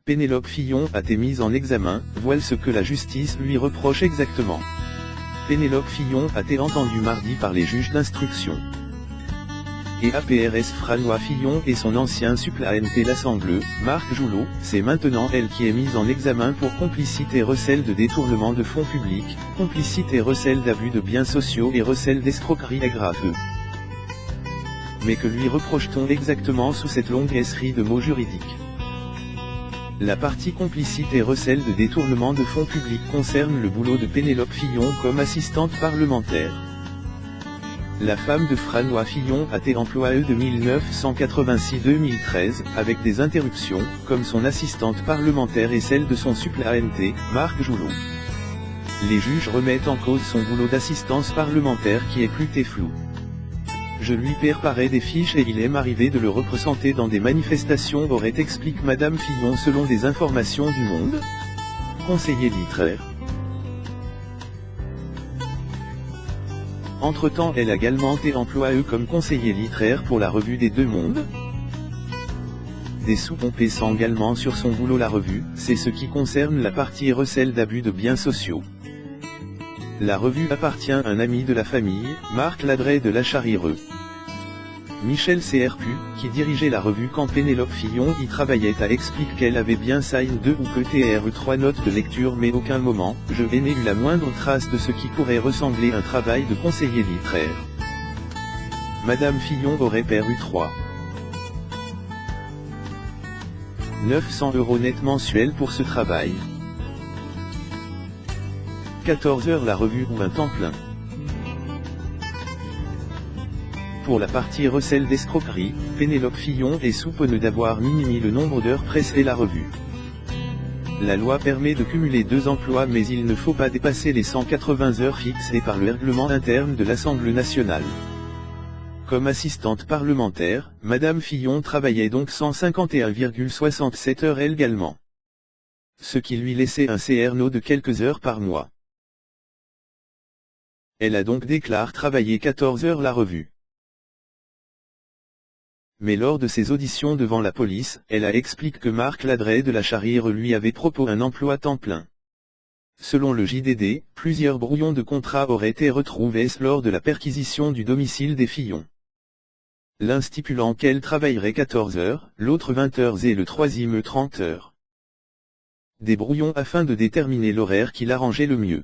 Pénélope Fillon a été mise en examen, voilà ce que la justice lui reproche exactement. Pénélope Fillon a été entendue mardi par les juges d'instruction. Et APRS Franois Fillon et son ancien suppléant l'Assemblée, Marc Joulot, c'est maintenant elle qui est mise en examen pour complicité et recel de détournement de fonds publics, complicité et recel d'abus de biens sociaux et recel d'escroquerie aggravée. Mais que lui reproche-t-on exactement sous cette longue esserie de mots juridiques? La partie complicité et recel de détournement de fonds publics concerne le boulot de Pénélope Fillon comme assistante parlementaire. La femme de Franois Fillon a été employée de 1986-2013, avec des interruptions, comme son assistante parlementaire et celle de son suppléant, Marc Joulot. Les juges remettent en cause son boulot d'assistance parlementaire qui est plutôt flou. Je lui préparais des fiches et il est m'arrivé de le représenter dans des manifestations aurait explique Madame Fillon selon des informations du Monde. Conseiller littéraire. Entre-temps elle a également été employée comme conseiller littéraire pour la revue des Deux Mondes. Des sous compensant également sur son boulot la revue, c'est ce qui concerne la partie recel d'abus de biens sociaux. La revue appartient à un ami de la famille, Marc Ladret de la Charrireux. Michel CRPU, qui dirigeait la revue quand Pénélope Fillon y travaillait explique qu'elle avait bien signé 2 ou peut-être 3 notes de lecture mais aucun moment, je n'ai eu la moindre trace de ce qui pourrait ressembler à un travail de conseiller littéraire. Madame Fillon aurait perdu 900 € net mensuels pour ce travail. 14 heures la revue ou un temps plein. Pour la partie recel d'escroquerie, Pénélope Fillon est soupçonnée d'avoir minimé le nombre d'heures pressées la revue. La loi permet de cumuler 2 emplois mais il ne faut pas dépasser les 180 heures fixées par le règlement interne de l'Assemblée nationale. Comme assistante parlementaire, Madame Fillon travaillait donc 151,67 heures également. Ce qui lui laissait un CRNO de quelques heures par mois. Elle a donc déclaré travailler 14 heures la revue. Mais lors de ses auditions devant la police, elle a expliqué que Marc Ladret de la Charrireux lui avait proposé un emploi temps plein. Selon le JDD, plusieurs brouillons de contrat auraient été retrouvés lors de la perquisition du domicile des Fillon. L'un stipulant qu'elle travaillerait 14 heures, l'autre 20 heures et le troisième 30 heures. Des brouillons afin de déterminer l'horaire qui l'arrangeait le mieux.